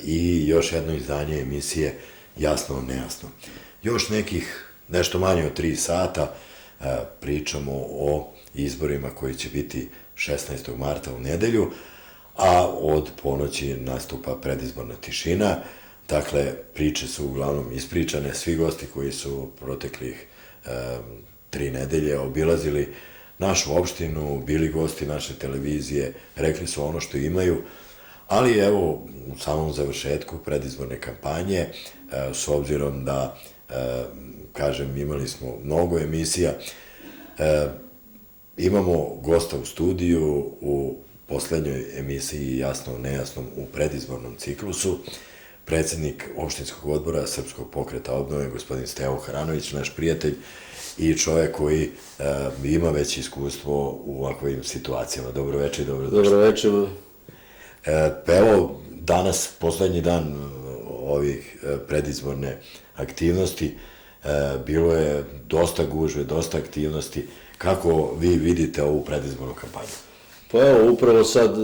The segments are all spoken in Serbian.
i još jedno izdanje emisije Jasno nejasno. Još nekih nešto manje od 3 sata pričamo o izborima koji će biti 16. marta u nedelju, a od ponoći nastupa predizborna tišina. Dakle, priče su uglavnom ispričane, svi gosti koji su proteklih 3 nedelje obilazili našu opštinu, bili gosti naše televizije, rekli su ono što imaju, ali evo, u samom završetku predizborne kampanje, s obzirom da, kažem, imali smo mnogo emisija, imamo gosta u studiju u poslednjoj emisiji Jasno nejasnom u predizbornom ciklusu, predsednik opštinskog odbora Srpskog pokreta obnove, gospodin Stevo Haranović, naš prijatelj i čovek koji ima već iskustvo u ovakvim situacijama. Dobro večer i dobrodošli. Dobro večer. Pa evo, danas, poslednji dan ovih predizborne aktivnosti, bilo je dosta gužve, dosta aktivnosti. Kako vi vidite ovu predizbornu kampanju? Pa evo, upravo sad,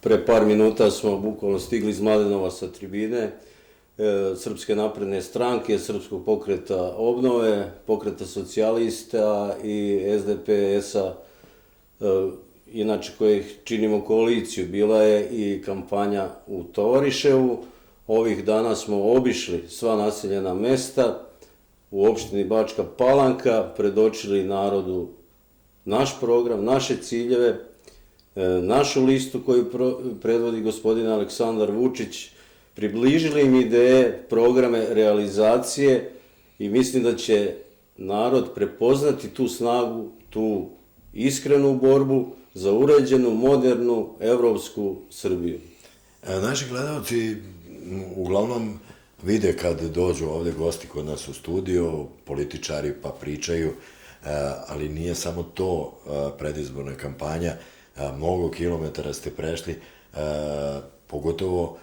pre par minuta smo bukvalno stigli iz Mladenova sa tribine Srpske napredne stranke, Srpskog pokreta obnove, pokreta socijalista i SDP-a, inače kojih činimo koaliciju. Bila je i kampanja u Tovariševu. Ovih dana smo obišli sva naseljena mesta u opštini Bačka Palanka, predočili narodu naš program, naše ciljeve, našu listu koju predvodi gospodin Aleksandar Vučić, približili im ideje, programe, realizacije i mislim da će narod prepoznati tu snagu, tu iskrenu borbu za uređenu, modernu, evropsku Srbiju. Naši gledalci uglavnom vide kad dođu ovde gosti kod nas u studio, političari pa pričaju, ali nije samo to predizborna kampanja, mnogo kilometara ste prešli, pogotovo,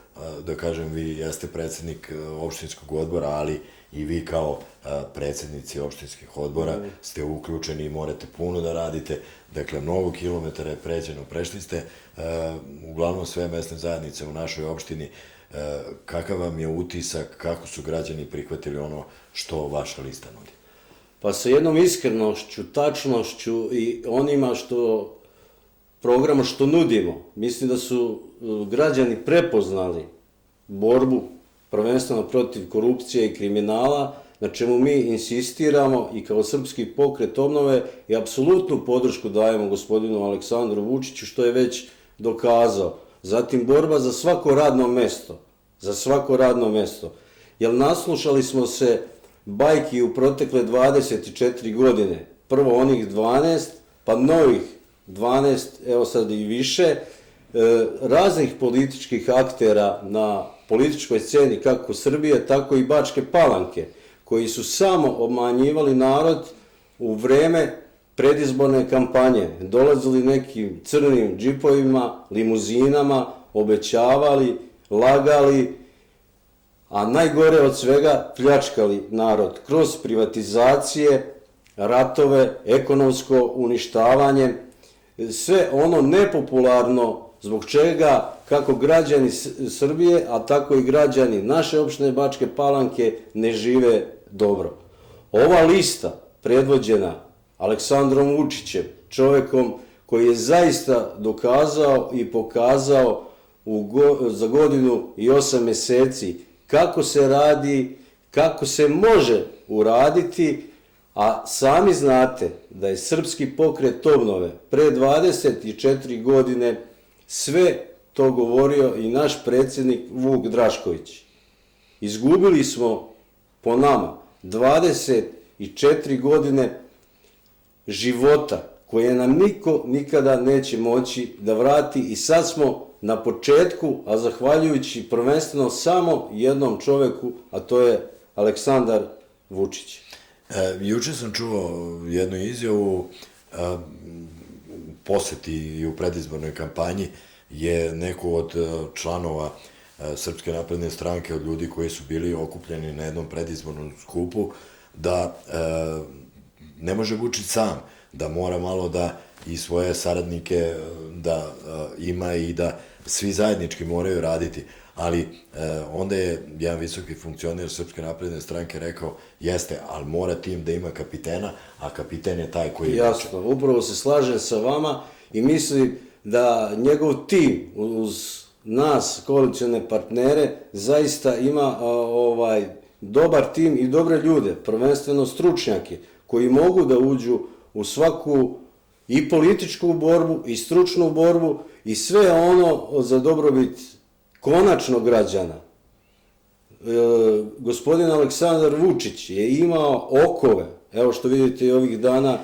da kažem, vi jeste predsednik opštinskog odbora, ali i vi kao predsednici opštinskih odbora ste uključeni i morate puno da radite, dakle, mnogo kilometara je pređeno, prešli ste uglavnom sve mesne zajednice u našoj opštini. Kakav vam je utisak, kako su građani prihvatili ono što vaša lista nudi? Pa sa jednom iskrenošću, tačnošću i onima programa što nudimo, mislim da su građani prepoznali borbu prvenstveno protiv korupcije i kriminala, na čemu mi insistiramo i kao Srpski pokret obnove i apsolutnu podršku dajemo gospodinu Aleksandru Vučiću, što je već dokazao. Zatim borba za svako radno mesto, jer naslušali smo se bajki u protekle 24 godine, prvo onih 12, pa novih 12, evo sad i više, raznih političkih aktera na političkoj sceni kako Srbije, tako i Bačke Palanke, koji su samo obmanjivali narod u vreme predizborne kampanje, dolazili nekim crnim džipovima, limuzinama, obećavali, lagali, a najgore od svega pljačkali narod kroz privatizacije, ratove, ekonomsko uništavanje, sve ono nepopularno zbog čega kako građani Srbije, a tako i građani naše opštine Bačke Palanke ne žive dobro. Ova lista predvođena Aleksandrom Vučićem, čovekom koji je zaista dokazao i pokazao za godinu i 8 meseci kako se radi, kako se može uraditi, a sami znate da je Srpski pokret obnove pre 24 godine sve to govorio i naš predsednik Vuk Drašković. Izgubili smo, po nama, 24 godine života koje nam niko nikada neće moći da vrati i sad smo na početku, a zahvaljujući prvenstveno samo jednom čoveku, a to je Aleksandar Vučić. Juče sam čuo jednu izjavu, poseti i u predizbornoj kampanji je neko od članova Srpske napredne stranke, od ljudi koji su bili okupljeni na jednom predizbornom skupu, da ne može Vučić sam, da mora malo da i svoje saradnike da ima i da svi zajednički moraju raditi. ali onda je jedan visoki funkcioner Srpske napredne stranke rekao, jeste, ali mora tim da ima kapitena, a kapiten je taj koji... Jasno, upravo se slažem sa vama i mislim da njegov tim uz nas, koalicione partnere, zaista ima dobar tim i dobre ljude, prvenstveno stručnjake, koji mogu da uđu u svaku i političku borbu i stručnu borbu i sve ono za dobrobit konačno građana. Gospodin Aleksandar Vučić je imao okove, evo što vidite i ovih dana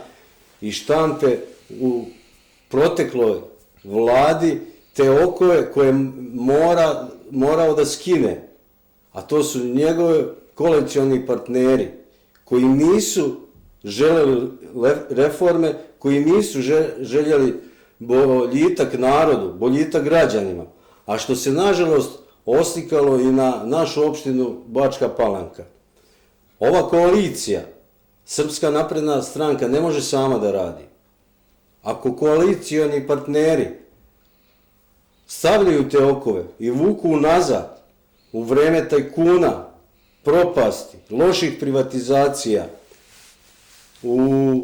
i štampe u protekloj vladi, te okove koje morao da skine, a to su njegove koalicioni partneri koji nisu želeli reforme, koji nisu željeli boljitak narodu, boljitak građanima, a što se nažalost oslikalo i na našu opštinu Bačka Palanka. Ova koalicija, Srpska napredna stranka, ne može sama da radi. Ako koalicioni partneri stavljaju te okove i vuku nazad u vreme tajkuna, propasti, loših privatizacija, u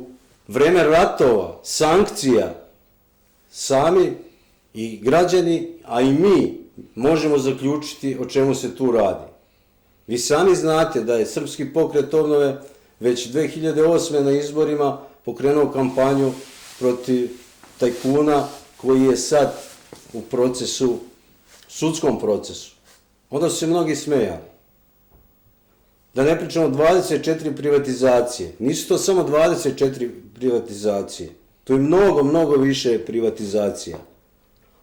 vreme ratova, sankcija, sami i građani, a i mi možemo zaključiti o čemu se tu radi. Vi sami znate da je Srpski pokret obnove već 2008. na izborima pokrenuo kampanju protiv tajkuna koji je sad u procesu, sudskom procesu. Onda su se mnogi smejali. Da ne pričamo 24 privatizacije. Nisu to samo 24 privatizacije. To je mnogo, mnogo više privatizacija.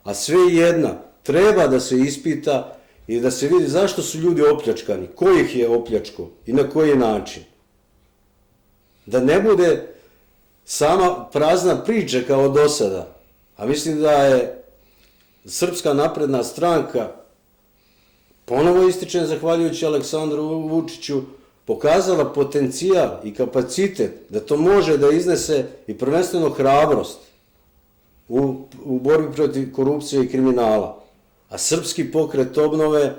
A sve jedna treba da se ispita i da se vidi zašto su ljudi opljačkani, ko ih je opljačkao i na koji način. Da ne bude sama prazna priča kao do sada. A mislim da je Srpska napredna stranka, ponovo ističem zahvaljujući Aleksandru Vučiću, pokazala potencijal i kapacitet da to može da iznese i prvenstveno hrabrost u borbi protiv korupcije i kriminala. A Srpski pokret obnove,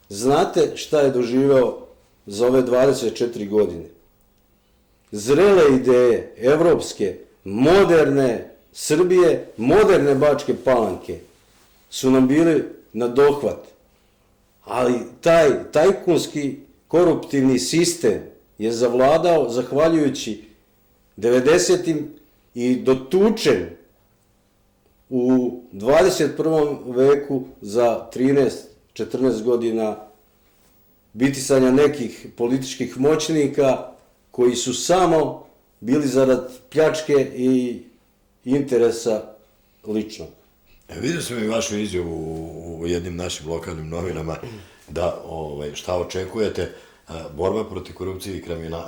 znate šta je doživeo za ove 24 godine? Zrele ideje, evropske, moderne Srbije, moderne Bačke Palanke su nam bili na dohvat. Ali taj tajkunski koruptivni sistem je zavladao zahvaljujući 90-im i dotučen u 21. veku za 13-14 godina bitisanja nekih političkih moćnika koji su samo bili zarad pljačke i interesa ličnog. Vidio sam i vašu izjavu u jednim našim lokalnim novinama da šta očekujete, borba protiv korupcije i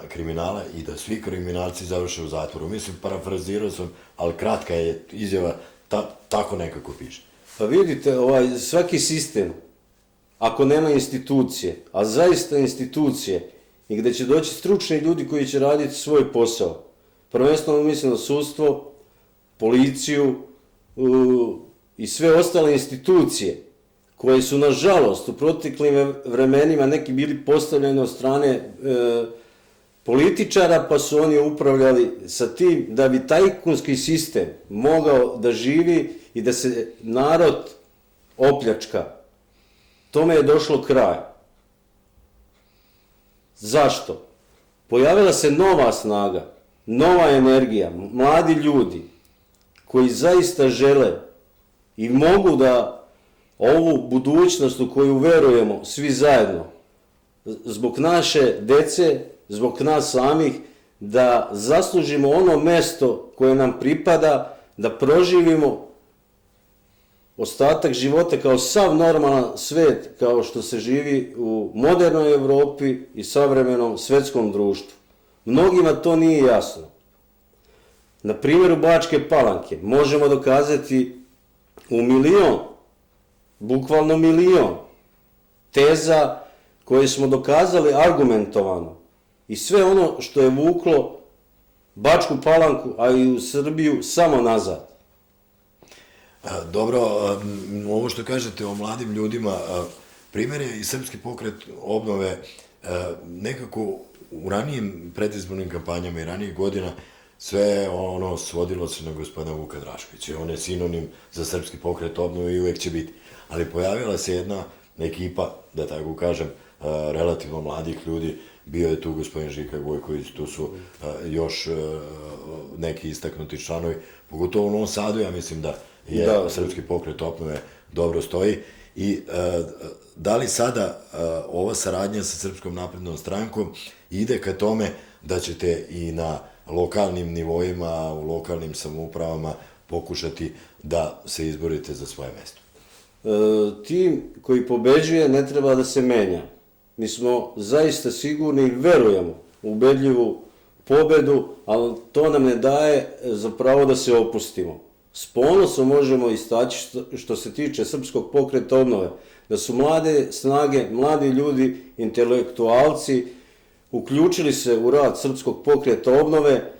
kriminala i da svi kriminalci završe u zatvoru. Mislim, parafrazirao sam, ali kratka je izjava, tako nekako piše. Pa vidite, svaki sistem, ako nema institucije, a zaista institucije, i gde će doći stručni ljudi koji će raditi svoj posao, prvenstveno mislim na sudstvo, policiju i sve ostale institucije koje su, nažalost, u proteklim vremenima neki bili postavljeni od strane političara, pa su oni upravljali sa tim da bi tajkunski sistem mogao da živi i da se narod opljačka. Tome je došlo kraj. Zašto? Pojavila se nova snaga, nova energija, mladi ljudi koji zaista žele i mogu da ovu budućnost u koju verujemo svi zajedno, zbog naše dece, zbog nas samih, da zaslužimo ono mesto koje nam pripada, da proživimo ostatak života kao sav normalan svet, kao što se živi u modernoj Evropi i savremenom svetskom društvu. Mnogima to nije jasno. Na primjeru Bačke Palanke možemo dokazati u milion, bukvalno milion teza koje smo dokazali argumentovano i sve ono što je vuklo Bačku Palanku, a i u Srbiju samo nazad. Dobro, ovo što kažete o mladim ljudima, Primer je i Srpski pokret obnove nekako u ranijim predizbornim kampanjama i ranijih godina sve ono svodilo se na gospodina Vuka Draškovića. On je sinonim za Srpski pokret obnove i uvek će biti. Ali pojavila se jedna ekipa, da tako kažem, relativno mladih ljudi. Bio je tu gospodin Žika Gojković, tu su još neki istaknuti članovi, pogotovo u Novom Sadu, ja mislim da je Srpski pokret obnove dobro stoji. I da li sada ova saradnja sa Srpskom naprednom strankom ide ka tome da ćete i na lokalnim nivoima, u lokalnim samoupravama pokušati da se izborite za svoje mesto? Tim koji pobeđuje ne treba da se menja. Mi smo zaista sigurni i verujemo u ubedljivu pobedu, ali to nam ne daje za pravo da se opustimo. S ponosom možemo istaći što se tiče Srpskog pokreta obnove, da su mlade snage, mladi ljudi, intelektualci uključili se u rad Srpskog pokreta obnove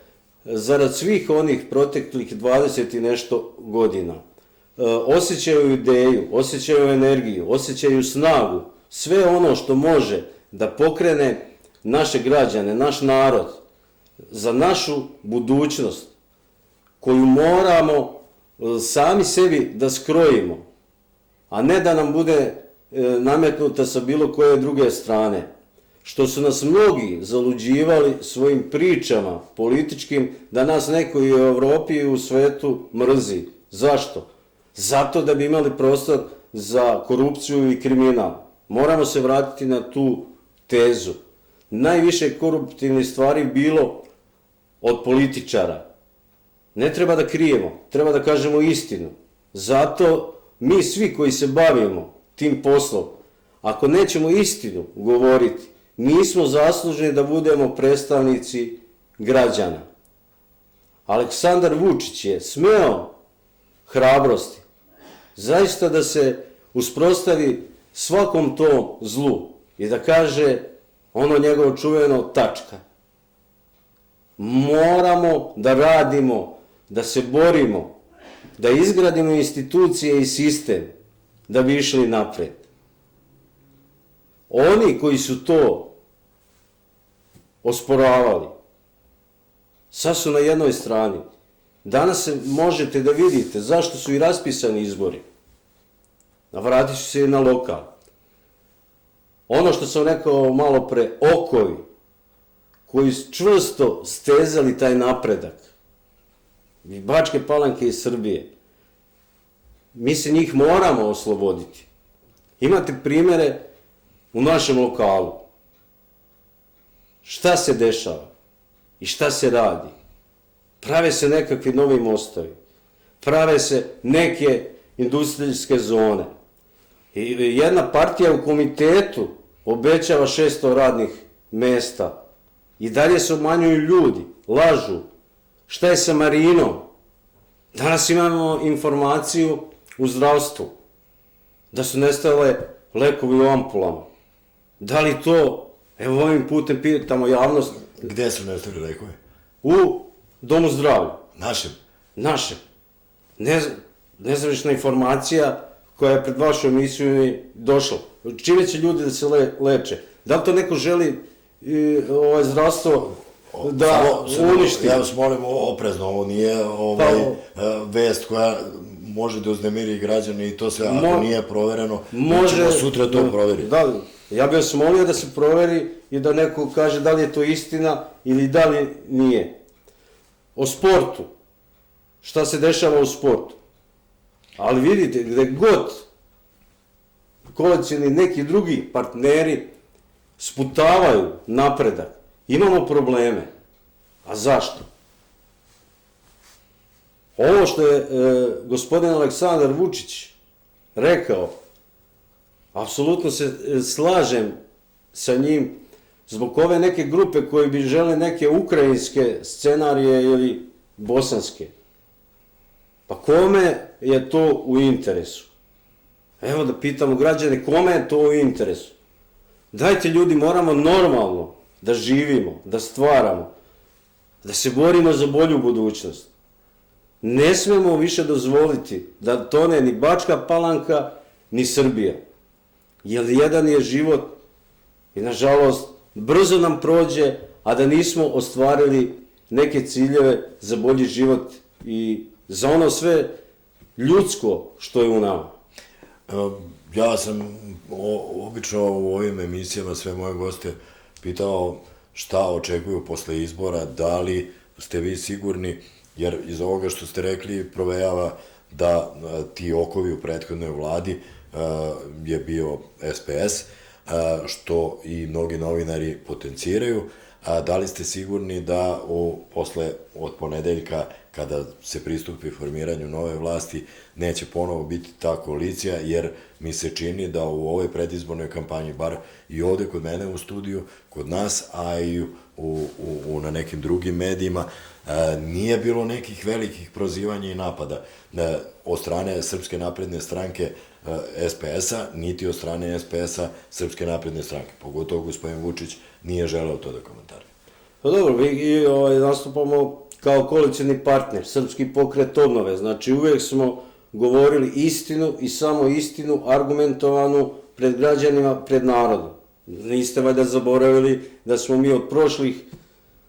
zarad svih onih proteklih 20 i nešto godina. Osjećaju ideju, osjećaju energiju, osjećaju snagu, sve ono što može da pokrene naše građane, naš narod, za našu budućnost, koju moramo sami sebi da skrojimo, a ne da nam bude nametnuta sa bilo koje druge strane. Što su nas mnogi zaluđivali svojim pričama političkim, da nas neko i u Evropi i u svetu mrzi. Zašto? Zato da bi imali prostor za korupciju i kriminal. Moramo se vratiti na tu tezu. Najviše koruptivnih stvari bilo od političara. Ne treba da krijemo, treba da kažemo istinu. Zato mi svi koji se bavimo tim poslom, ako nećemo istinu govoriti, nismo zaslužni da budemo predstavnici građana. Aleksandar Vučić je smeo hrabrosti zaista da se usprostavi svakom tom zlu i da kaže ono njegovo čuveno tačka. Moramo da radimo, da se borimo, da izgradimo institucije i sistem da bi išli napred. Oni koji su to osporavali, sad su na jednoj strani. Danas možete da vidite zašto su i raspisani izbori. Vratit ću se i na lokal. Ono što sam rekao malo pre, okovi koji su čvrsto stezali taj napredak, i Bačke Palanke i Srbije, mi se njih moramo osloboditi. Imate primere u našem lokalu. Šta se dešava i šta se radi? Prave se nekakvi novi mostovi, prave se neke industrijske zone. I jedna partija u komitetu obećava 600 radnih mesta. I dalje se obmanjuju ljudi, lažu. Šta je sa Marinom? Danas imamo informaciju u zdravstvu da su nestale lekovi u ampulama. Da li to, evo ovim putem pitamo javnost. Gde su nestali lekovi? U domu zdravlja. Našem? Našem. Nezvanična informacija koja je pred vašu emisiju došla. Čime će ljudi da se leče? Da li to neko želi zdravstvo da uništi? Ja vas molim oprezno, ovo nije vest koja može da uznemiri građane i to sve, ako nije provereno, mi ćemo sutra to proveriti. Da, ja bih vas molio da se proveri i da neko kaže da li je to istina ili da li nije. O sportu. Šta se dešava u sportu? Ali vidite, gde god koalicijni neki drugi partneri sputavaju napredak, imamo probleme. A zašto? Ovo što je gospodin Aleksandar Vučić rekao, apsolutno se slažem sa njim zbog ove neke grupe koji bi žele neke ukrajinske scenarije ili bosanske. Pa kome je to u interesu? Evo da pitamo građane, kome je to u interesu? Dajte ljudi, moramo normalno da živimo, da stvaramo, da se borimo za bolju budućnost. Ne smemo više dozvoliti da tone ni Bačka Palanka, ni Srbija. Jer jedan je život i nažalost brzo nam prođe, a da nismo ostvarili neke ciljeve za bolji život i za ono sve ljudsko što je u nama. Ja sam obično u ovim emisijama sve moje goste pitao šta očekuju posle izbora, da li ste vi sigurni, jer iz ovoga što ste rekli provejava da ti okovi u prethodnoj vladi je bio SPS, što i mnogi novinari potenciraju. Da li ste sigurni da posle od ponedeljka, kada se pristupi formiranju nove vlasti, neće ponovo biti ta koalicija, jer mi se čini da u ovoj predizbornoj kampanji, bar i ovde kod mene u studiju, kod nas, a i na nekim drugim medijima, nije bilo nekih velikih prozivanja i napada od strane Srpske napredne stranke SPS-a, niti od strane SPS-a Srpske napredne stranke. Pogotovo gospodin Vučić nije želeo to da komentari. Pa dobro, mi nastupamo kao koalicijni partner, Srpski pokret obnove, znači uvijek smo govorili istinu i samo istinu, argumentovanu pred građanima, pred narodom. Niste valjda zaboravili da smo mi od prošlih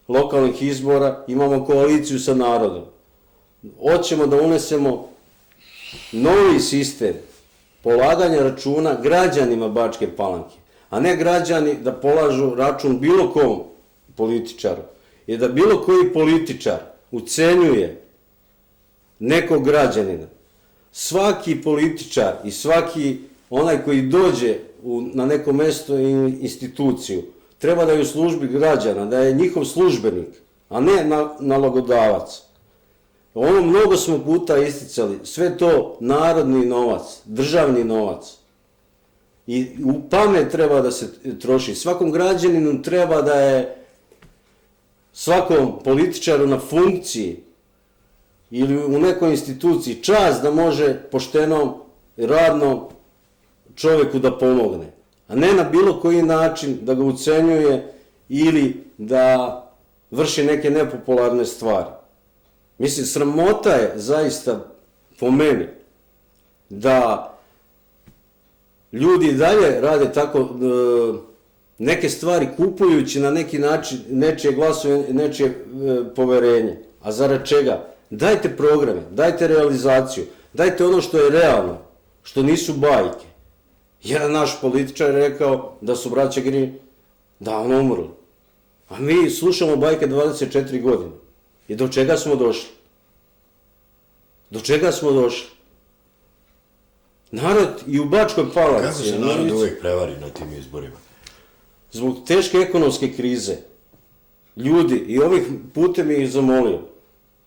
lokalnih izbora imamo koaliciju sa narodom. Hoćemo da unesemo novi sistem polaganja računa građanima Bačke Palanke, a ne građani da polažu račun bilo kom političaru. Jer da bilo koji političar ucenjuje nekog građanina, svaki političar i svaki onaj koji dođe na neko mesto i instituciju treba da je u službi građana, da je njihov službenik, a ne nalogodavac. Ono mnogo smo puta isticali, sve to narodni novac, državni novac. I u pamet treba da se troši. Svakom građaninu treba da je, svakom političaru na funkciji ili u nekoj instituciji čast da može poštenom, radnom čovjeku da pomogne. A ne na bilo koji način da ga ucenjuje ili da vrši neke nepopularne stvari. Mislim, sramota je zaista po meni da ljudi dalje rade tako neke stvari kupujući na neki način nečije glasove, nečije poverenje. A zarad čega? Dajte programe, dajte realizaciju, dajte ono što je realno, što nisu bajke. Jedan naš političar je rekao da su braća Grin davno umrli. A mi slušamo bajke 24 godine. I do čega smo došli? Do čega smo došli? Narod i u Bačkoj Palanci. Kako se narod uvijek prevari na tim izborima? Zbog teške ekonomske krize, ljudi, i ovih putem ih zamolio,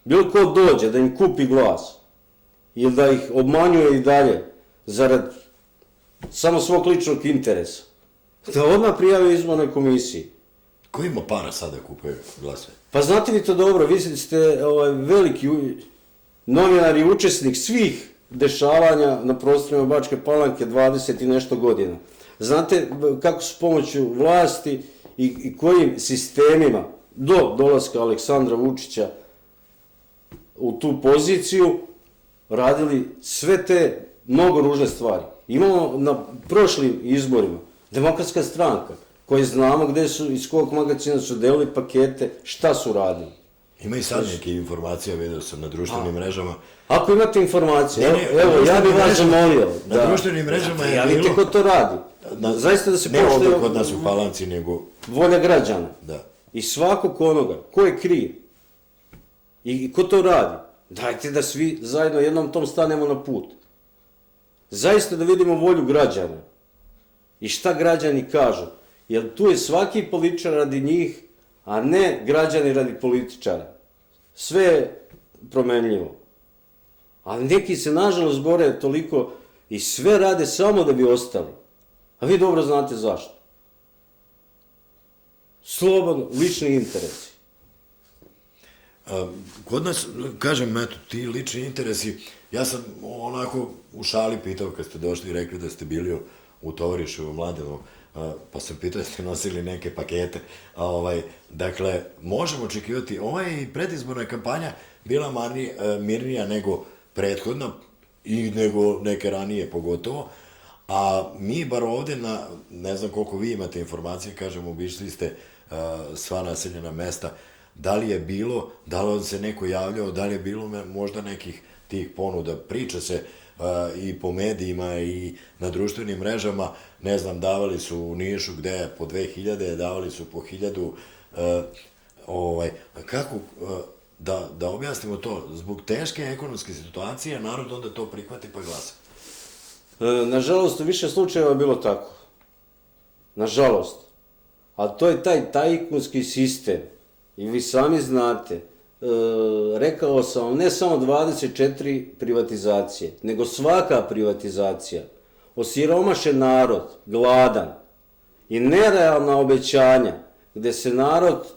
bilo ko dođe da im kupi glas ili da ih obmanjuje i dalje zarad samo svog ličnog interesa, da odmah prijavi izbornoj komisiji. Ko ima para sada kupuje glasove? Pa znate vi to dobro, vi ste veliki novinar i učesnik svih dešavanja na prostorima Bačke Palanke 20 i nešto godina. Znate kako su pomoću vlasti i kojim sistemima do dolaska Aleksandra Vučića u tu poziciju radili sve te mnogo ružne stvari. Imamo na prošlim izborima Demokratska stranka, koji znamo gde su, iz kog magazina su delili pakete, šta su radili. Ima i sad neke informacije, vidio sam na društvenim mrežama. Ako imate informacije, evo, ja bih vas zamolio. Na društvenim mrežama je bilo... Javite ko to radi. Zaista da se ne poštuje... ovdje kod nas u Palanci, nego... volja građana. Da. I svakog onoga, ko je kriv i ko to radi, dajte da svi zajedno jednom tom stanemo na put. Zaista da vidimo volju građana i šta građani kažu. Jer tu je svaki političar radi njih, a ne građani radi političara. Sve je promenljivo. Ali neki se nažalost bore toliko i sve rade samo da bi ostali. A vi dobro znate zašto. Slobodno, lični interesi. Kod nas, kažem, eto, ti lični interesi, ja sam onako u šali pitao kad ste došli i rekli da ste bili u Tovariševu Mladenu, pa sam pitao da ste nosili neke pakete. Dakle, možemo očekivati, ova je predizborna kampanja bila mirnija nego prethodna i nego neke ranije pogotovo, A mi bar ovde, ne znam koliko vi imate informacije, kažem, obišli ste sva naseljena mesta, da li je bilo, da li se neko javljao, da li je bilo možda nekih tih ponuda, priča se i po medijima i na društvenim mrežama, ne znam, davali su u Nišu gde je po 2000, davali su po 1000, kako, da objasnimo to, zbog teške ekonomske situacije, narod onda to prihvati pa glasa. Nažalost, u više slučajeva je bilo tako. Nažalost. A to je taj tajkunski sistem. I vi sami znate, rekao sam vam, ne samo 24 privatizacije, nego svaka privatizacija. Osiromašen narod, gladan i nerealna obećanja, gde se narod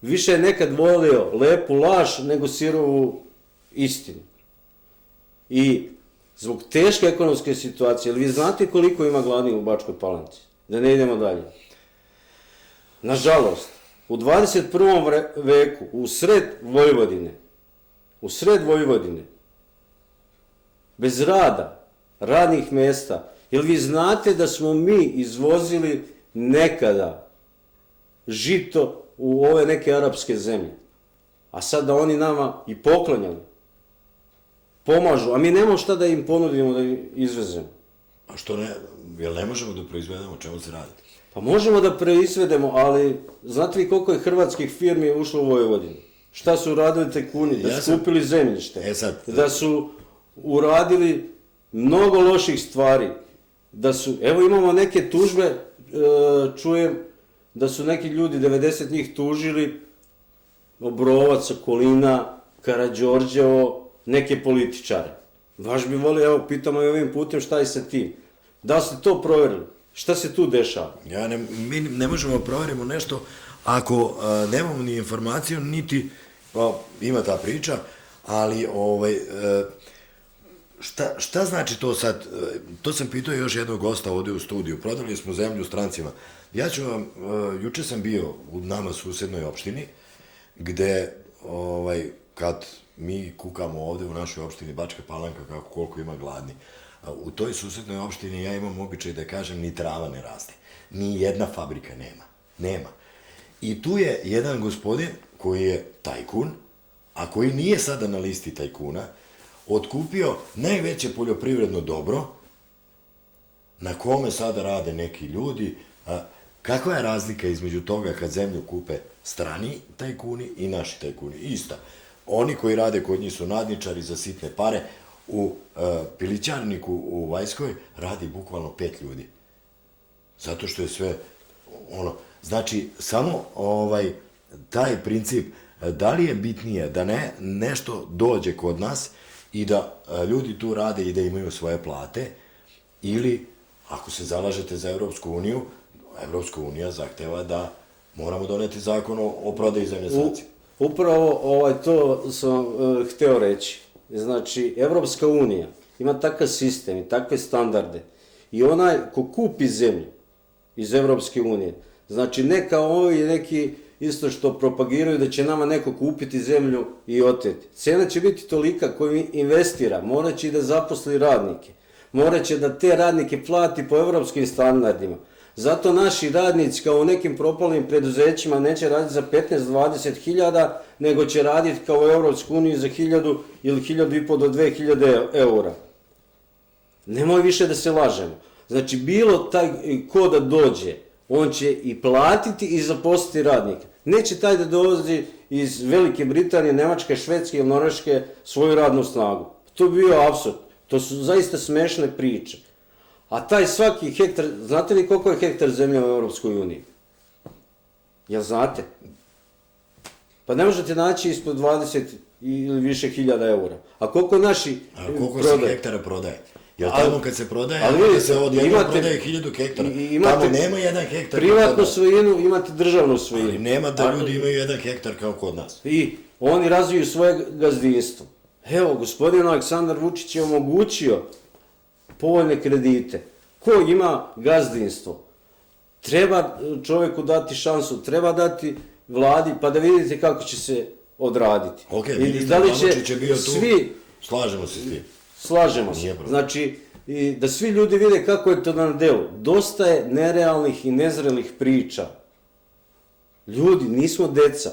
više nekad volio lepu laž nego sirovu istinu. I zbog teške ekonomske situacije, ali vi znate koliko ima gladnih u Bačkoj Palanci? Da ne idemo dalje. Nažalost, u 21. veku, u sred Vojvodine, bez rada, radnih mesta, jer vi znate da smo mi izvozili nekada žito u ove neke arapske zemlje, a sad da oni nama i poklanjali, pomažu, a mi nemamo šta da im ponudimo da izvezemo. A što ne, jel ne možemo da proizvedemo, čemu se radi? Pa možemo da proizvedemo, ali znate li koliko je hrvatskih firmi ušlo u Vojvodinu? Šta su uradili tajkuni? Da su kupili zemljište, da su uradili mnogo loših stvari, da su, evo imamo neke tužbe, čujem da su neki ljudi, 90 njih tužili, Obrovac, Okolina, Karađorđevo, neke političare. Baš bi volio, evo, pitamo i ovim putem šta je sa tim. Da li ste to provjerili? Šta se tu dešava? Mi ne možemo provjerimo nešto ako nemamo ni informaciju, niti ima ta priča, ali šta znači to sad? To sam pitao još jednog gosta ovde u studiju. Prodali smo zemlju strancima. Ja ću vam, juče sam bio u nama susednoj opštini, gde kad mi kukamo ovde u našoj opštini Bačka Palanka koliko ima gladni, u toj susednoj opštini ja imam običaj da kažem ni trava ne raste. Ni jedna fabrika nema. I tu je jedan gospodin koji je tajkun, a koji nije sada na listi tajkuna, otkupio najveće poljoprivredno dobro na kome sada rade neki ljudi. Kakva je razlika između toga kad zemlju kupe strani tajkuni i naši tajkuni? Ista. Oni koji rade kod njih su nadničari za sitne pare. U pilićarniku u Vajskoj radi bukvalno 5 ljudi. Zato što je sve znači, samo taj princip, da li je bitnije da nešto dođe kod nas i da ljudi tu rade i da imaju svoje plate, ili ako se zalažete za Evropsku uniju, Evropska unija zahteva da moramo doneti zakon o prodaji zemlje strancima. Upravo to sam hteo reći. Znači, Evropska unija ima takav sistem i takve standarde i onaj ko kupi zemlju iz Evropske unije, znači ne kao ovi neki isto što propagiraju da će nama neko kupiti zemlju i oteti. Cena će biti tolika koju investira, morat će i da zaposli radnike, morat će da te radnike plati po evropskim standardima. Zato naši radnici kao u nekim propalim preduzećima neće raditi za 15-20 hiljada, nego će raditi kao u Evropskoj uniji za 1000 ili 1500 do 2000 eura. Nemoj više da se lažemo. Znači, bilo taj ko da dođe, on će i platiti i zaposliti radnika. Neće taj da dolazi iz Velike Britanije, Nemačke, Švedske ili Norveške svoju radnu snagu. To bi bio apsurd. To su zaista smešne priče. A taj svaki hektar, znate li koliko je hektar zemlje u Evropskoj uniji? Jel znate? Pa ne možete naći ispod 20 ili više hiljada eura. A koliko naši prodaje? A koliko se hektara prodaje? Jer tamo kad se prodaje, onda se odjedno prodaje 1000 hektara. Tamo nema 1 hektar. Privatnu svojinu, imate državnu svojinu. Ali nema da ljudi imaju 1 hektar kao kod nas. I oni razviju svoje gazdinstvo. Evo, gospodin Aleksandar Vučić je omogućio povoljne kredite. Ko ima gazdinstvo? Treba čoveku dati šansu, treba dati vladi, pa da vidite kako će se odraditi. Ok, ministar Pamučić je bio tu, slažemo se s tim. Slažemo se. Znači, i da svi ljudi vide kako je to na delu. Dosta je nerealnih i nezrelih priča. Ljudi, nismo deca.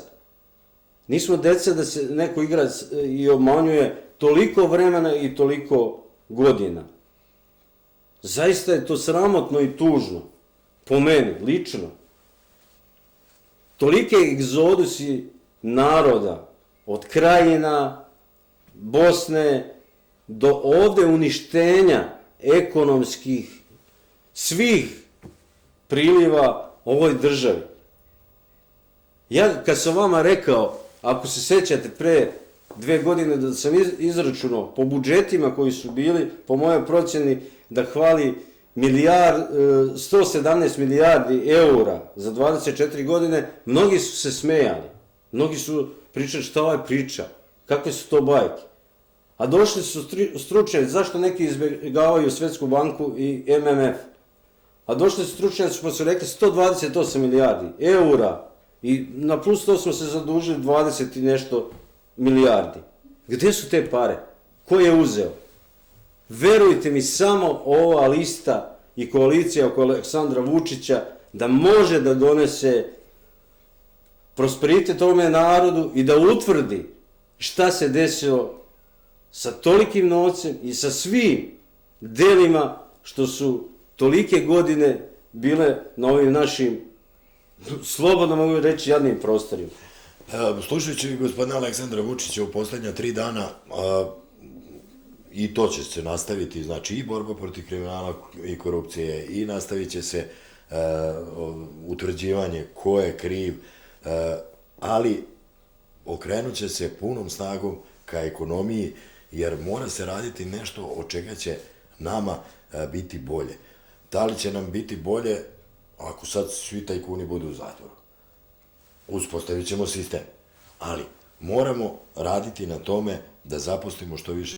Nismo deca da se neko igra i obmanjuje toliko vremena i toliko godina. Zaista je to sramotno i tužno. Po meni, lično. Tolike egzodusi naroda, od Krajina, Bosne, do ovde uništenja ekonomskih, svih priliva ovoj državi. Ja kad sam vama rekao, ako se sećate pre 2 godine da sam izračunao po budžetima koji su bili, po mojoj procjeni, da hvali 117 milijardi eura za 24 godine, mnogi su se smejali. Mnogi su pričali šta ovaj priča, kakve su to bajke. A došli su stručnjaci, zašto neki izbjegavaju Svetsku banku i MMF? A došli su stručnjaci pa su rekli 128 milijardi eura i na plus to smo se zadužili 20 i nešto milijardi. Gde su te pare? Ko je uzeo? Verujte mi, samo ova lista i koalicija oko Aleksandra Vučića da može da donese prosperitet ovome narodu i da utvrdi šta se desilo sa tolikim novcem i sa svim delima što su tolike godine bile na ovim našim, slobodno mogu reći, jadnim prostorima. Slušajući gospodina Aleksandra Vučića u poslednja 3 dana, i to će se nastaviti, znači i borba protiv kriminala i korupcije, i nastavit će se utvrđivanje ko je kriv, ali okrenut će se punom snagom ka ekonomiji, jer mora se raditi nešto od čega će nama biti bolje. Da li će nam biti bolje ako sad svi tajkuni budu u zatvoru? Uspostavit ćemo sistem, ali moramo raditi na tome da zaposlimo što više